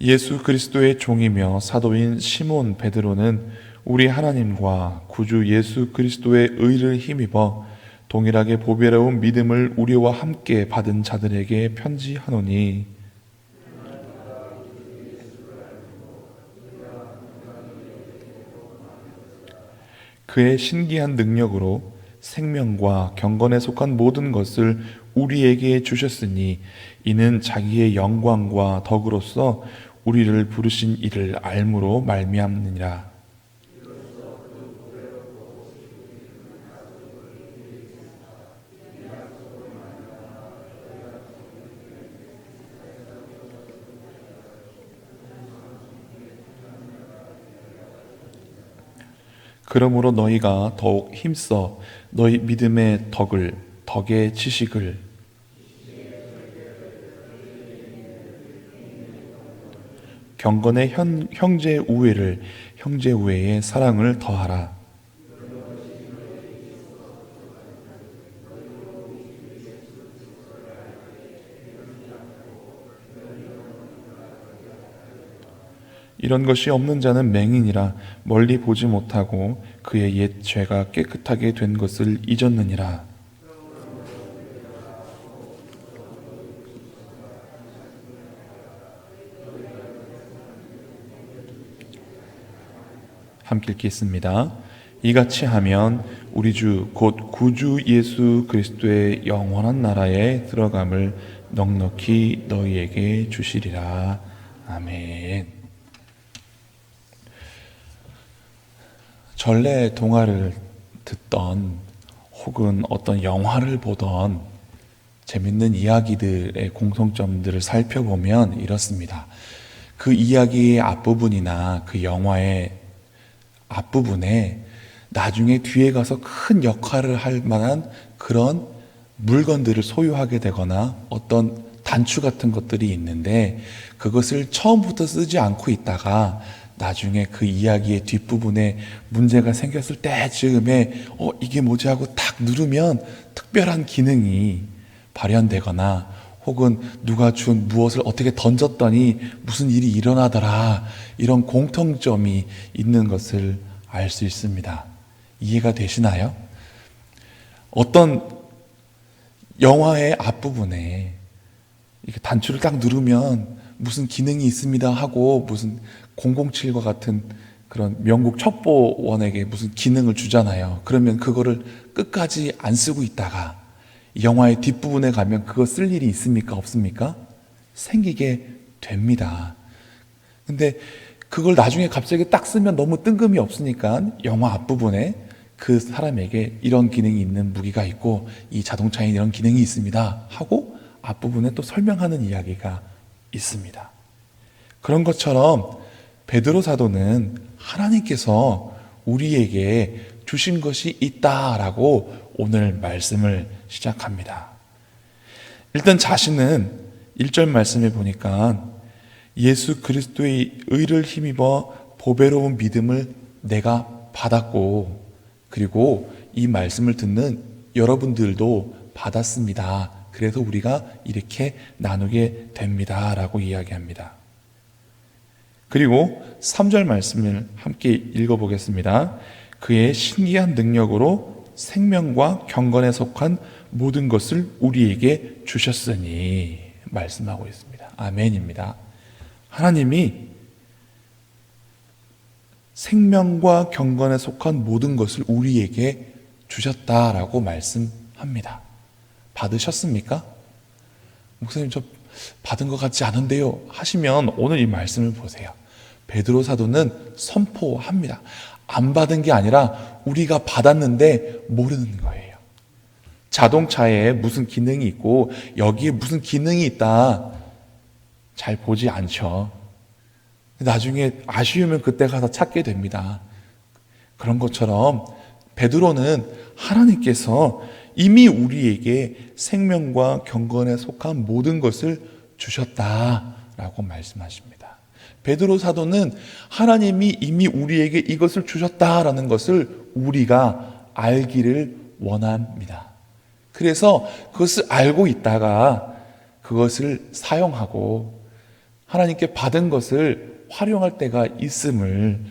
예수 그리스도의 종이며 사도인 시몬 베드로는 우리 하나님과 구주 예수 그리스도의 의를 힘입어 동일하게 보배로운 믿음을 우리와 함께 받은 자들에게 편지하노니, 그의 신기한 능력으로 생명과 경건에 속한 모든 것을 우리에게 주셨으니 이는 자기의 영광과 덕으로서 우리를 부르신 이를 알므로 말미암느니라. 그러므로 너희가 더욱 힘써 너희 믿음의 덕을, 덕의 지식을, 경건의 형제 우애를, 형제 우애의 사랑을 더하라. 이런 것이 없는 자는 맹인이라 멀리 보지 못하고 그의 옛 죄가 깨끗하게 된 것을 잊었느니라. 함께 읽겠습니다. 이같이 하면 우리 주 곧 구주 예수 그리스도의 영원한 나라에 들어감을 넉넉히 너희에게 주시리라. 아멘. 전래 동화를 듣던 혹은 어떤 영화를 보던 재밌는 이야기들의 공통점들을 살펴보면 이렇습니다. 그 이야기의 앞부분이나 그 영화의 앞부분에 나중에 뒤에 가서 큰 역할을 할 만한 그런 물건들을 소유하게 되거나 어떤 단추 같은 것들이 있는데, 그것을 처음부터 쓰지 않고 있다가 나중에 그 이야기의 뒷부분에 문제가 생겼을 때쯤에 이게 뭐지 하고 탁 누르면 특별한 기능이 발현되거나, 혹은 누가 준 무엇을 어떻게 던졌더니 무슨 일이 일어나더라, 이런 공통점이 있는 것을 알 수 있습니다. 이해가 되시나요? 어떤 영화의 앞부분에 이렇게 단추를 딱 누르면 무슨 기능이 있습니다 하고 무슨 007과 같은 그런 영국 첩보원에게 무슨 기능을 주잖아요. 그러면 그거를 끝까지 안 쓰고 있다가 영화의 뒷부분에 가면 그거 쓸 일이 있습니까? 없습니까? 생기게 됩니다. 근데 그걸 나중에 갑자기 딱 쓰면 너무 뜬금이 없으니까 영화 앞부분에 그 사람에게 이런 기능이 있는 무기가 있고 이 자동차에 이런 기능이 있습니다 하고 앞부분에 또 설명하는 이야기가 있습니다. 그런 것처럼 베드로 사도는 하나님께서 우리에게 주신 것이 있다라고 오늘 말씀을 시작합니다. 일단 자신은 1절 말씀에 보니까 예수 그리스도의 의를 힘입어 보배로운 믿음을 내가 받았고, 그리고 이 말씀을 듣는 여러분들도 받았습니다. 그래서 우리가 이렇게 나누게 됩니다 라고 이야기합니다. 그리고 3절 말씀을 함께 읽어보겠습니다. 그의 신기한 능력으로 생명과 경건에 속한 모든 것을 우리에게 주셨으니 말씀하고 있습니다. 아멘입니다. 하나님이 생명과 경건에 속한 모든 것을 우리에게 주셨다라고 말씀합니다. 받으셨습니까? 목사님, 저 받은 것 같지 않은데요 하시면 오늘 이 말씀을 보세요. 베드로 사도는 선포합니다. 안 받은 게 아니라 우리가 받았는데 모르는 거예요. 자동차에 무슨 기능이 있고 여기에 무슨 기능이 있다 잘 보지 않죠. 나중에 아쉬우면 그때 가서 찾게 됩니다. 그런 것처럼 베드로는 하나님께서 이미 우리에게 생명과 경건에 속한 모든 것을 주셨다라고 말씀하십니다. 베드로 사도는 하나님이 이미 우리에게 이것을 주셨다라는 것을 우리가 알기를 원합니다. 그래서 그것을 알고 있다가 그것을 사용하고 하나님께 받은 것을 활용할 때가 있음을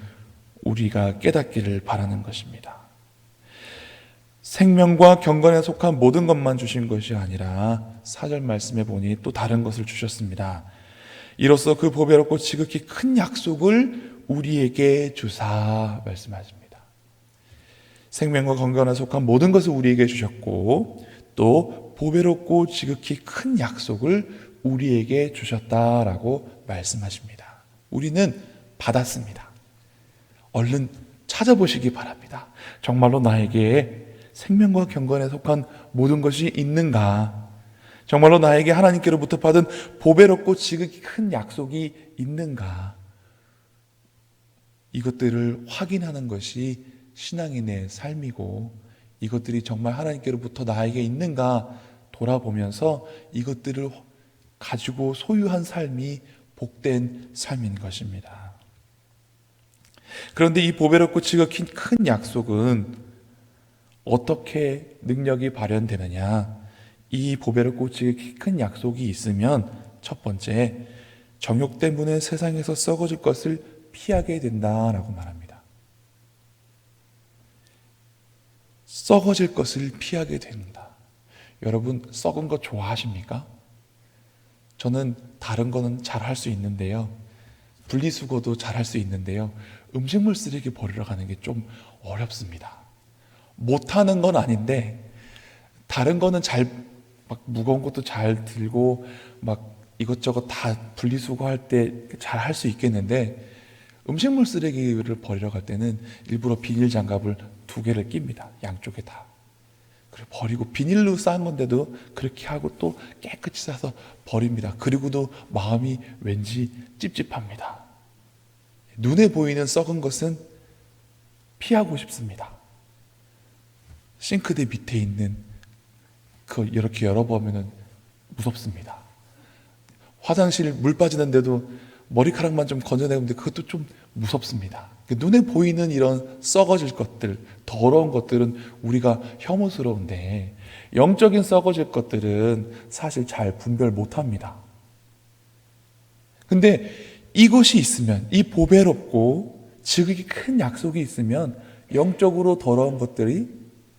우리가 깨닫기를 바라는 것입니다. 생명과 경건에 속한 모든 것만 주신 것이 아니라 4절 말씀에 보니 또 다른 것을 주셨습니다. 이로써 그 보배롭고 지극히 큰 약속을 우리에게 주사 말씀하십니다. 생명과 건강에 속한 모든 것을 우리에게 주셨고 또 보배롭고 지극히 큰 약속을 우리에게 주셨다라고 말씀하십니다. 우리는 받았습니다. 얼른 찾아보시기 바랍니다. 정말로 나에게 생명과 경건에 속한 모든 것이 있는가? 정말로 나에게 하나님께로부터 받은 보배롭고 지극히 큰 약속이 있는가? 이것들을 확인하는 것이 신앙인의 삶이고, 이것들이 정말 하나님께로부터 나에게 있는가 돌아보면서 이것들을 가지고 소유한 삶이 복된 삶인 것입니다. 그런데 이 보배롭고 지극히 큰 약속은 어떻게 능력이 발현되느냐? 이 보배롭고 지극히 큰 약속이 있으면 첫 번째, 정욕 때문에 세상에서 썩어질 것을 피하게 된다라고 말합니다. 썩어질 것을 피하게 된다. 여러분, 썩은 거 좋아하십니까? 저는 다른 거는 잘 할 수 있는데요. 분리수거도 잘 할 수 있는데요. 음식물 쓰레기 버리러 가는 게 좀 어렵습니다. 못하는 건 아닌데, 다른 거는 막 무거운 것도 잘 들고, 막 이것저것 다 분리수거할 때 잘 할 수 있겠는데, 음식물 쓰레기를 버리러 갈 때는 일부러 비닐 장갑을 2개를 낍니다. 양쪽에 다. 그리고 버리고, 비닐로 쌓은 건데도 그렇게 하고 또 깨끗이 싸서 버립니다. 그리고도 마음이 왠지 찝찝합니다. 눈에 보이는 썩은 것은 피하고 싶습니다. 싱크대 밑에 있는 이렇게 열어보면 무섭습니다. 화장실 물 빠지는데도 머리카락만 좀 건져내는데 그것도 좀 무섭습니다. 눈에 보이는 이런 썩어질 것들, 더러운 것들은 우리가 혐오스러운데, 영적인 썩어질 것들은 사실 잘 분별 못합니다. 근데 이것이 있으면, 이 보배롭고 지극히 큰 약속이 있으면 영적으로 더러운 것들이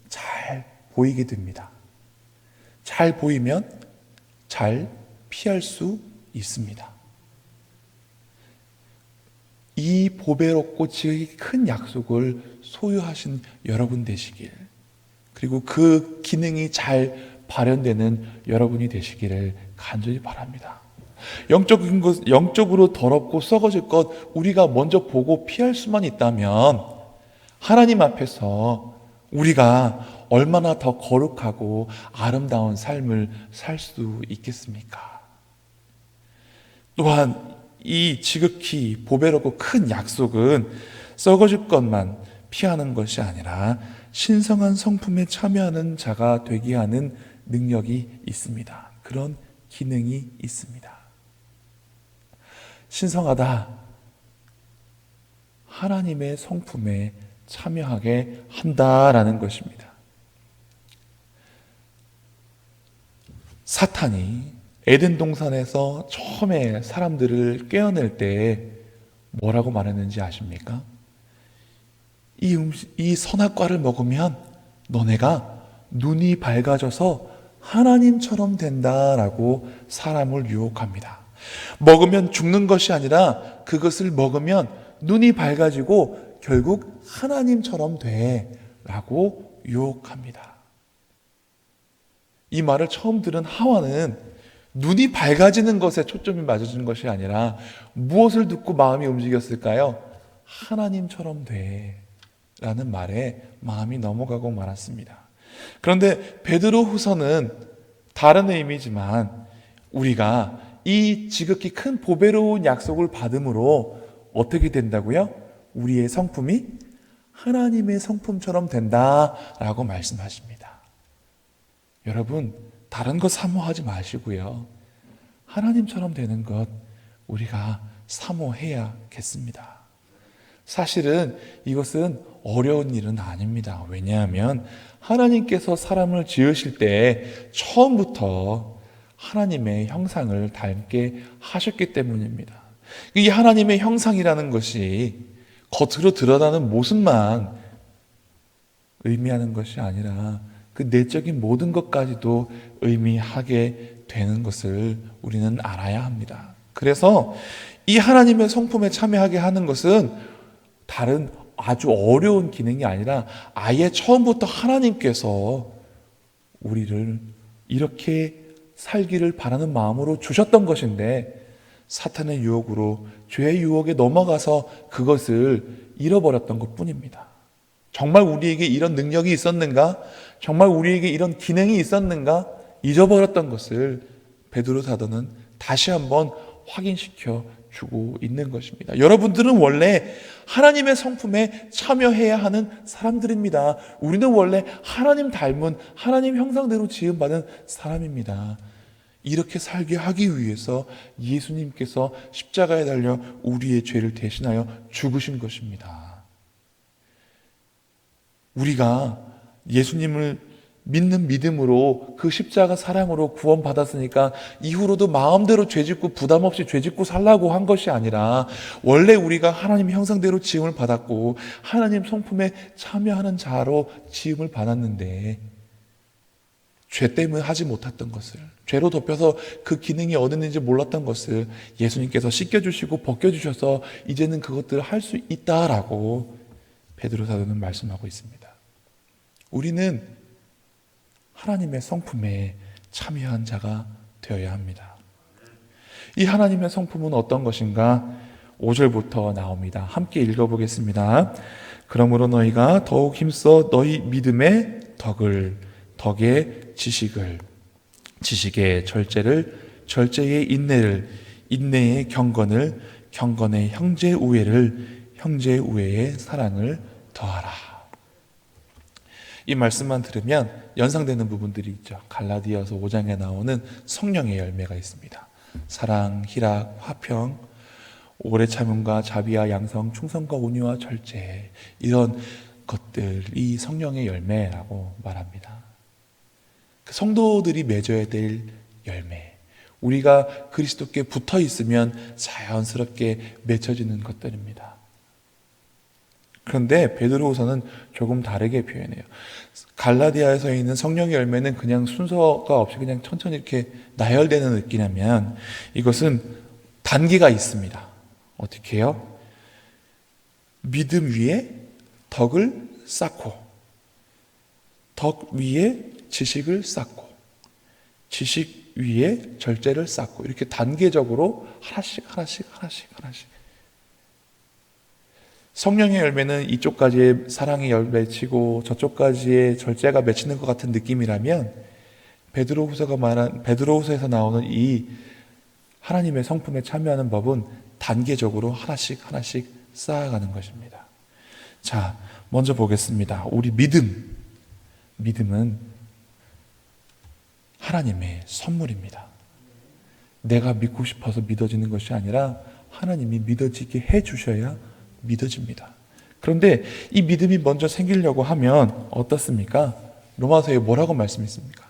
잘 보이게 됩니다. 잘 보이면 잘 피할 수 있습니다. 이 보배롭고 지극히 큰 약속을 소유하신 여러분 되시길, 그리고 그 기능이 잘 발현되는 여러분이 되시기를 간절히 바랍니다. 영적으로 더럽고 썩어질 것 우리가 먼저 보고 피할 수만 있다면 하나님 앞에서 우리가 얼마나 더 거룩하고 아름다운 삶을 살 수 있겠습니까? 또한 이 지극히 보배롭고 큰 약속은 썩어질 것만 피하는 것이 아니라 신성한 성품에 참여하는 자가 되게 하는 능력이 있습니다. 그런 기능이 있습니다. 신성하다, 하나님의 성품에 참여하게 한다라는 것입니다. 사탄이 에덴 동산에서 처음에 사람들을 깨어낼 때 뭐라고 말했는지 아십니까? 이 선악과를 먹으면 너네가 눈이 밝아져서 하나님처럼 된다라고 사람을 유혹합니다. 먹으면 죽는 것이 아니라 그것을 먹으면 눈이 밝아지고 결국 하나님처럼 돼라고 유혹합니다. 이 말을 처음 들은 하와는 눈이 밝아지는 것에 초점이 맞아지는 것이 아니라 무엇을 듣고 마음이 움직였을까요? 하나님처럼 돼라는 말에 마음이 넘어가고 말았습니다. 그런데 베드로 후서는 다른 의미지만 우리가 이 지극히 큰 보배로운 약속을 받음으로 어떻게 된다고요? 우리의 성품이 하나님의 성품처럼 된다라고 말씀하십니다. 여러분, 다른 것 사모하지 마시고요. 하나님처럼 되는 것 우리가 사모해야겠습니다. 사실은 이것은 어려운 일은 아닙니다. 왜냐하면 하나님께서 사람을 지으실 때 처음부터 하나님의 형상을 닮게 하셨기 때문입니다. 이 하나님의 형상이라는 것이 겉으로 드러나는 모습만 의미하는 것이 아니라 그 내적인 모든 것까지도 의미하게 되는 것을 우리는 알아야 합니다. 그래서 이 하나님의 성품에 참여하게 하는 것은 다른 아주 어려운 기능이 아니라 아예 처음부터 하나님께서 우리를 이렇게 살기를 바라는 마음으로 주셨던 것인데 사탄의 유혹으로 죄의 유혹에 넘어가서 그것을 잃어버렸던 것뿐입니다. 정말 우리에게 이런 능력이 있었는가? 정말 우리에게 이런 기능이 있었는가? 잊어버렸던 것을 베드로 사도는 다시 한번 확인시켜 주고 있는 것입니다. 여러분들은 원래 하나님의 성품에 참여해야 하는 사람들입니다. 우리는 원래 하나님 닮은 하나님 형상대로 지음받은 사람입니다. 이렇게 살게 하기 위해서 예수님께서 십자가에 달려 우리의 죄를 대신하여 죽으신 것입니다. 우리가 예수님을 믿는 믿음으로 그 십자가 사랑으로 구원받았으니까 이후로도 마음대로 죄짓고 부담 없이 죄짓고 살라고 한 것이 아니라 원래 우리가 하나님 형상대로 지음을 받았고 하나님 성품에 참여하는 자로 지음을 받았는데 죄 때문에 하지 못했던 것을, 죄로 덮여서 그 기능이 어딨는지 몰랐던 것을 예수님께서 씻겨주시고 벗겨주셔서 이제는 그것들을 할 수 있다라고 베드로 사도는 말씀하고 있습니다. 우리는 하나님의 성품에 참여한 자가 되어야 합니다. 이 하나님의 성품은 어떤 것인가? 5절부터 나옵니다. 함께 읽어보겠습니다. 그러므로 너희가 더욱 힘써 너희 믿음의 덕의 지식을, 지식의 절제를, 절제의 인내를, 인내의 경건을, 경건의 형제 우애를, 형제 우애의 사랑을 더하라. 이 말씀만 들으면 연상되는 부분들이 있죠. 갈라디아서 5장에 나오는 성령의 열매가 있습니다. 사랑, 희락, 화평, 오래 참음과 자비와 양성, 충성과 온유와 절제, 이런 것들이 성령의 열매라고 말합니다. 그 성도들이 맺어야 될 열매, 우리가 그리스도께 붙어 있으면 자연스럽게 맺혀지는 것들입니다. 그런데 베드로후서는 조금 다르게 표현해요. 갈라디아에서 있는 성령의 열매는 그냥 순서가 없이 그냥 천천히 이렇게 나열되는 느낌이라면 이것은 단계가 있습니다. 어떻게 해요? 믿음 위에 덕을 쌓고, 덕 위에 지식을 쌓고, 지식 위에 절제를 쌓고, 이렇게 단계적으로 하나씩 성령의 열매는 이쪽까지의 사랑의 열매치고 저쪽까지의 절제가 맺히는 것 같은 느낌이라면 베드로후서에서 나오는 이 하나님의 성품에 참여하는 법은 단계적으로 하나씩 쌓아가는 것입니다. 자, 먼저 보겠습니다. 우리 믿음은 하나님의 선물입니다. 내가 믿고 싶어서 믿어지는 것이 아니라 하나님이 믿어지게 해주셔야 믿어집니다. 그런데 이 믿음이 먼저 생기려고 하면 어떻습니까? 로마서에 뭐라고 말씀했습니까?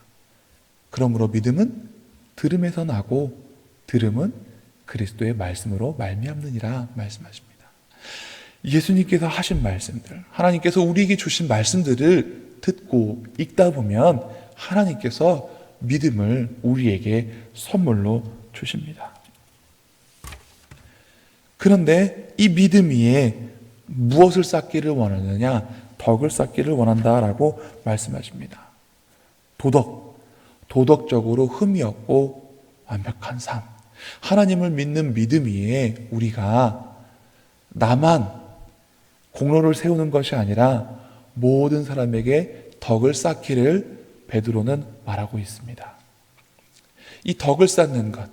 그러므로 믿음은 들음에서 나고 들음은 그리스도의 말씀으로 말미암느니라 말씀하십니다. 예수님께서 하신 말씀들, 하나님께서 우리에게 주신 말씀들을 듣고 읽다 보면 하나님께서 믿음을 우리에게 선물로 주십니다. 그런데 이 믿음 위에 무엇을 쌓기를 원하느냐? 덕을 쌓기를 원한다라고 말씀하십니다. 도덕적으로 흠이 없고 완벽한 삶. 하나님을 믿는 믿음 위에 우리가 나만 공로를 세우는 것이 아니라 모든 사람에게 덕을 쌓기를 베드로는 말하고 있습니다. 이 덕을 쌓는 것,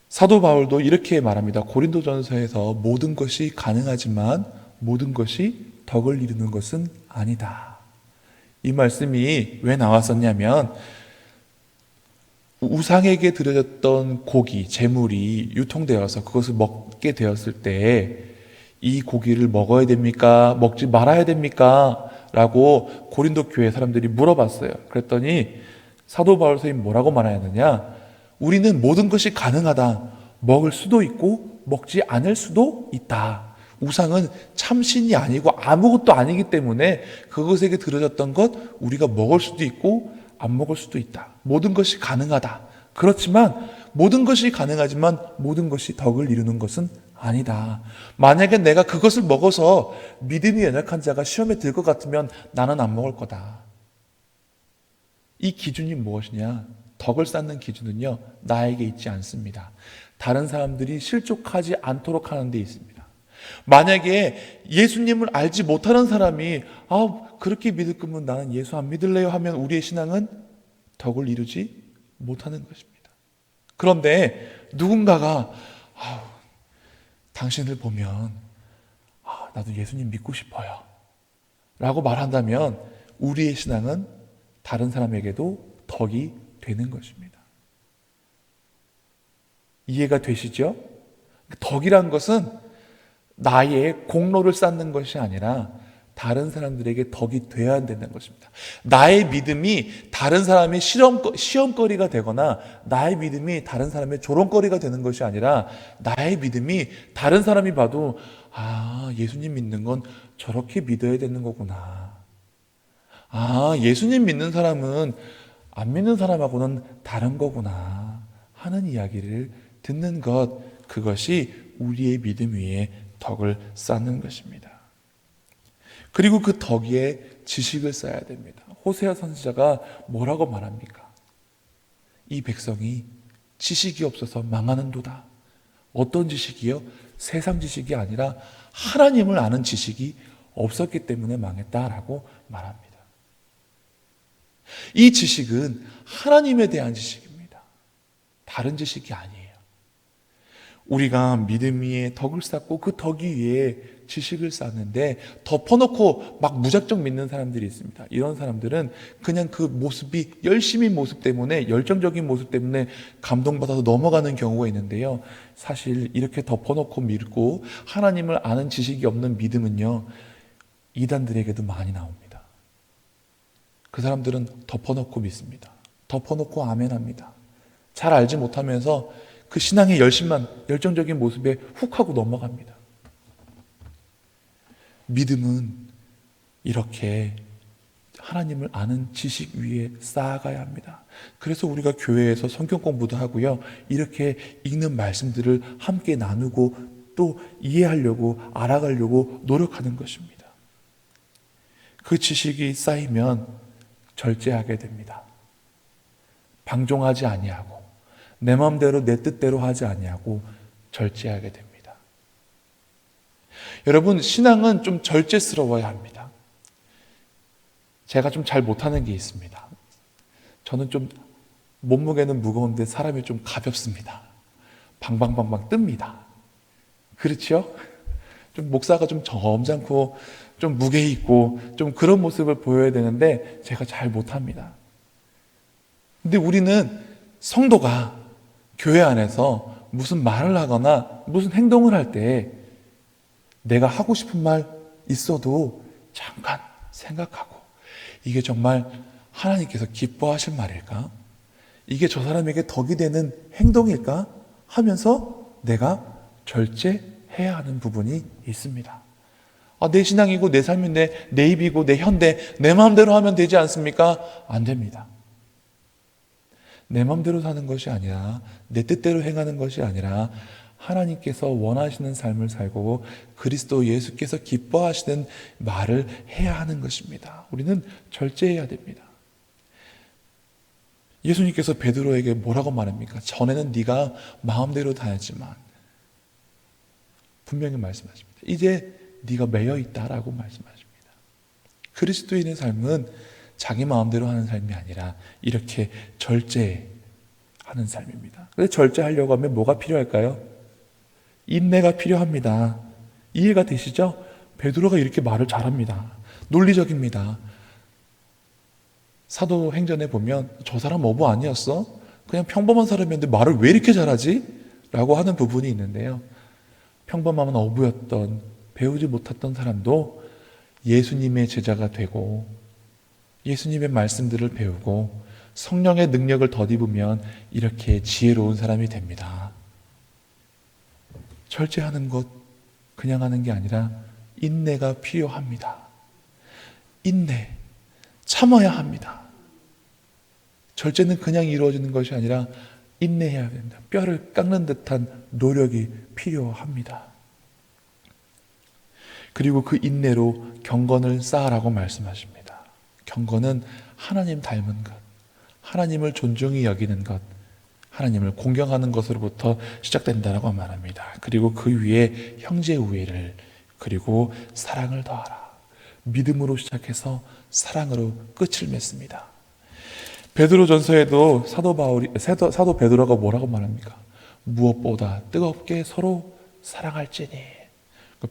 사도 바울도 이렇게 말합니다. 고린도전서에서 모든 것이 가능하지만 모든 것이 덕을 이루는 것은 아니다. 이 말씀이 왜 나왔었냐면 우상에게 드려졌던 고기, 제물이 유통되어서 그것을 먹게 되었을 때 이 고기를 먹어야 됩니까? 먹지 말아야 됩니까? 라고 고린도 교회 사람들이 물어봤어요. 그랬더니 사도 바울 선생님 뭐라고 말하느냐? 우리는 모든 것이 가능하다. 먹을 수도 있고 먹지 않을 수도 있다. 우상은 참신이 아니고 아무것도 아니기 때문에 그것에게 들어졌던 것 우리가 먹을 수도 있고 안 먹을 수도 있다. 모든 것이 가능하다. 그렇지만 모든 것이 가능하지만 모든 것이 덕을 이루는 것은 아니다. 만약에 내가 그것을 먹어서 믿음이 연약한 자가 시험에 들 것 같으면 나는 안 먹을 거다. 이 기준이 무엇이냐? 덕을 쌓는 기준은요, 나에게 있지 않습니다. 다른 사람들이 실족하지 않도록 하는 데 있습니다. 만약에 예수님을 알지 못하는 사람이 그렇게 믿을 거면 나는 예수 안 믿을래요 하면 우리의 신앙은 덕을 이루지 못하는 것입니다. 그런데 누군가가 당신을 보면 나도 예수님 믿고 싶어요 라고 말한다면 우리의 신앙은 다른 사람에게도 덕이 되는 것입니다. 이해가 되시죠? 덕이란 것은 나의 공로를 쌓는 것이 아니라 다른 사람들에게 덕이 되어야 되는 것입니다. 나의 믿음이 다른 사람의 시험거리가 되거나 나의 믿음이 다른 사람의 조롱거리가 되는 것이 아니라 나의 믿음이 다른 사람이 봐도 예수님 믿는 건 저렇게 믿어야 되는 거구나. 예수님 믿는 사람은 안 믿는 사람하고는 다른 거구나 하는 이야기를 듣는 것, 그것이 우리의 믿음 위에 덕을 쌓는 것입니다. 그리고 그 덕 위에 지식을 쌓아야 됩니다. 호세아 선지자가 뭐라고 말합니까? 이 백성이 지식이 없어서 망하는도다. 어떤 지식이요? 세상 지식이 아니라 하나님을 아는 지식이 없었기 때문에 망했다라고 말합니다. 이 지식은 하나님에 대한 지식입니다. 다른 지식이 아니에요. 우리가 믿음 위에 덕을 쌓고 그 덕 위에 지식을 쌓는데 덮어놓고 막 무작정 믿는 사람들이 있습니다. 이런 사람들은 그냥 그 모습이 열심히 모습 때문에 열정적인 모습 때문에 감동받아서 넘어가는 경우가 있는데요. 사실 이렇게 덮어놓고 믿고 하나님을 아는 지식이 없는 믿음은요, 이단들에게도 많이 나옵니다. 그 사람들은 덮어놓고 믿습니다. 덮어놓고 아멘합니다. 잘 알지 못하면서 그 신앙의 열정적인 모습에 훅 하고 넘어갑니다. 믿음은 이렇게 하나님을 아는 지식 위에 쌓아가야 합니다. 그래서 우리가 교회에서 성경 공부도 하고요, 이렇게 읽는 말씀들을 함께 나누고 또 이해하려고 알아가려고 노력하는 것입니다. 그 지식이 쌓이면 절제하게 됩니다. 방종하지 아니하고 내 마음대로 내 뜻대로 하지 아니하고 절제하게 됩니다. 여러분, 신앙은 좀 절제스러워야 합니다. 제가 좀 잘 못하는 게 있습니다. 저는 좀 몸무게는 무거운데 사람이 좀 가볍습니다. 방방방방 뜹니다. 그렇죠? 좀 목사가 좀 점잖고 좀 무게 있고 좀 그런 모습을 보여야 되는데 제가 잘 못합니다. 근데 우리는 성도가 교회 안에서 무슨 말을 하거나 무슨 행동을 할 때 내가 하고 싶은 말 있어도 잠깐 생각하고, 이게 정말 하나님께서 기뻐하실 말일까? 이게 저 사람에게 덕이 되는 행동일까? 하면서 내가 절제해야 하는 부분이 있습니다. 내 신앙이고 내 삶인데, 내 입이고 내 혀인데 내 마음대로 하면 되지 않습니까? 안 됩니다. 내 마음대로 사는 것이 아니라, 내 뜻대로 행하는 것이 아니라 하나님께서 원하시는 삶을 살고 그리스도 예수께서 기뻐하시는 말을 해야 하는 것입니다. 우리는 절제해야 됩니다. 예수님께서 베드로에게 뭐라고 말합니까? 전에는 네가 마음대로 다녔지만, 분명히 말씀하십니다. 이제 네가 매여 있다라고 말씀하십니다. 그리스도인의 삶은 자기 마음대로 하는 삶이 아니라 이렇게 절제하는 삶입니다. 그래서 절제하려고 하면 뭐가 필요할까요? 인내가 필요합니다. 이해가 되시죠? 베드로가 이렇게 말을 잘합니다. 논리적입니다. 사도행전에 보면 저 사람 어부 아니었어? 그냥 평범한 사람이었는데 말을 왜 이렇게 잘하지? 라고 하는 부분이 있는데요. 평범한 어부였던, 배우지 못했던 사람도 예수님의 제자가 되고 예수님의 말씀들을 배우고 성령의 능력을 덧입으면 이렇게 지혜로운 사람이 됩니다. 절제하는 것 그냥 하는 게 아니라 인내가 필요합니다. 인내, 참아야 합니다. 절제는 그냥 이루어지는 것이 아니라 인내해야 됩니다. 뼈를 깎는 듯한 노력이 필요합니다. 그리고 그 인내로 경건을 쌓으라고 말씀하십니다. 경건은 하나님 닮은 것, 하나님을 존중히 여기는 것, 하나님을 공경하는 것으로부터 시작된다라고 말합니다. 그리고 그 위에 형제 우애를, 그리고 사랑을 더하라. 믿음으로 시작해서 사랑으로 끝을 맺습니다. 베드로전서에도 사도 베드로가 뭐라고 말합니까? 무엇보다 뜨겁게 서로 사랑할지니.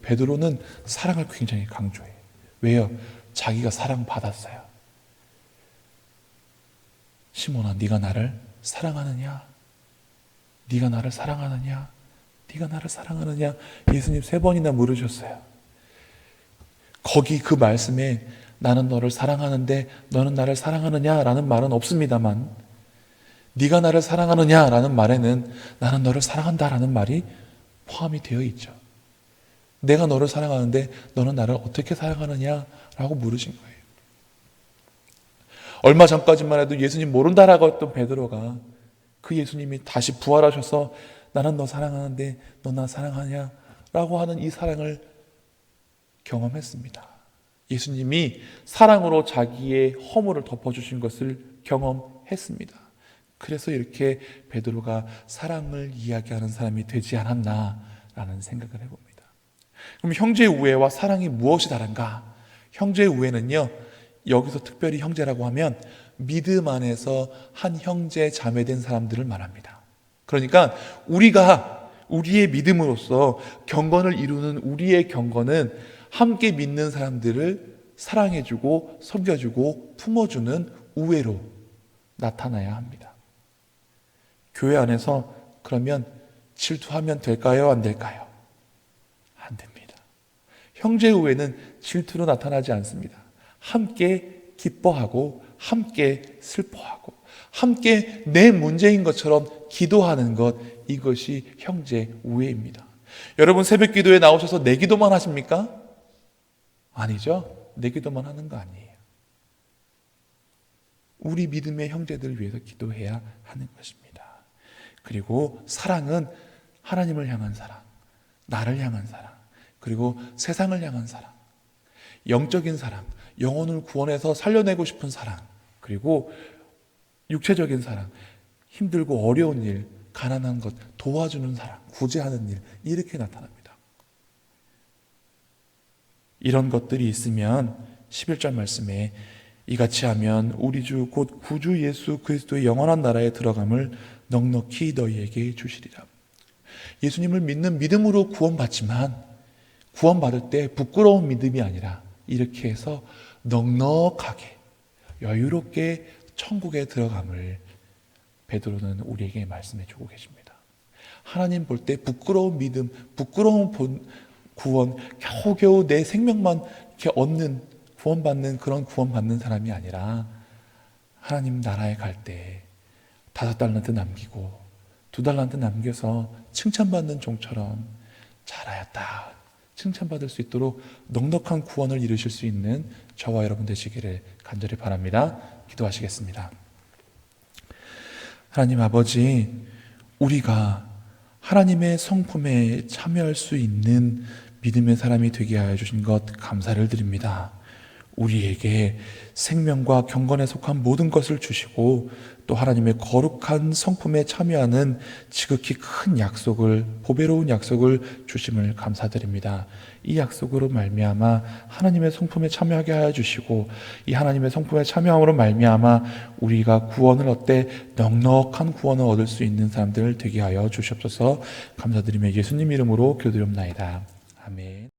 베드로는 사랑을 굉장히 강조해요. 왜요? 자기가 사랑받았어요. 시몬아, 네가 나를 사랑하느냐? 네가 나를 사랑하느냐? 네가 나를 사랑하느냐? 예수님 3번이나 물으셨어요. 거기 그 말씀에 나는 너를 사랑하는데 너는 나를 사랑하느냐? 라는 말은 없습니다만, 네가 나를 사랑하느냐? 라는 말에는 나는 너를 사랑한다 라는 말이 포함이 되어 있죠. 내가 너를 사랑하는데 너는 나를 어떻게 사랑하느냐? 라고 물으신 거예요. 얼마 전까지만 해도 예수님 모른다라고 했던 베드로가 그 예수님이 다시 부활하셔서 나는 너 사랑하는데 너 나 사랑하냐? 라고 하는 이 사랑을 경험했습니다. 예수님이 사랑으로 자기의 허물을 덮어주신 것을 경험했습니다. 그래서 이렇게 베드로가 사랑을 이야기하는 사람이 되지 않았나라는 생각을 해봅니다. 그럼 형제의 우애와 사랑이 무엇이 다른가? 형제의 우애는요, 여기서 특별히 형제라고 하면 믿음 안에서 한 형제 자매된 사람들을 말합니다. 그러니까 우리의 믿음으로써 경건을 이루는 우리의 경건은 함께 믿는 사람들을 사랑해주고 섬겨주고 품어주는 우애로 나타나야 합니다. 교회 안에서 그러면 질투하면 될까요? 안 될까요? 안 됩니다. 형제 우애는 질투로 나타나지 않습니다. 함께 기뻐하고 함께 슬퍼하고 함께 내 문제인 것처럼 기도하는 것, 이것이 형제 우애입니다. 여러분 새벽 기도에 나오셔서 내 기도만 하십니까? 아니죠. 내 기도만 하는 거 아니에요. 우리 믿음의 형제들을 위해서 기도해야 하는 것입니다. 그리고 사랑은 하나님을 향한 사랑, 나를 향한 사랑, 그리고 세상을 향한 사랑, 영적인 사랑, 영혼을 구원해서 살려내고 싶은 사랑, 그리고 육체적인 사랑, 힘들고 어려운 일, 가난한 것 도와주는 사랑, 구제하는 일, 이렇게 나타납니다. 이런 것들이 있으면 11절 말씀에 이같이 하면 우리 주 곧 구주 예수 그리스도의 영원한 나라에 들어감을 넉넉히 너희에게 주시리라. 예수님을 믿는 믿음으로 구원받지만 구원받을 때 부끄러운 믿음이 아니라 이렇게 해서 넉넉하게 여유롭게 천국에 들어감을 베드로는 우리에게 말씀해 주고 계십니다. 하나님 볼 때 부끄러운 믿음, 부끄러운 구원, 겨우겨우 내 생명만 이렇게 얻는, 구원받는 그런 구원받는 사람이 아니라 하나님 나라에 갈 때 5달란트 남기고 2달란트 남겨서 칭찬받는 종처럼 잘하였다 칭찬받을 수 있도록 넉넉한 구원을 이루실 수 있는 저와 여러분 되시기를 간절히 바랍니다. 기도하시겠습니다. 하나님 아버지, 우리가 하나님의 성품에 참여할 수 있는 믿음의 사람이 되게 하여 주신 것 감사를 드립니다. 우리에게 생명과 경건에 속한 모든 것을 주시고 또 하나님의 거룩한 성품에 참여하는 지극히 큰 약속을, 보배로운 약속을 주심을 감사드립니다. 이 약속으로 말미암아 하나님의 성품에 참여하게 하여 주시고 이 하나님의 성품에 참여함으로 말미암아 우리가 구원을 얻되 넉넉한 구원을 얻을 수 있는 사람들 되게 하여 주시옵소서. 감사드리며 예수님 이름으로 기도드립나이다. 아멘.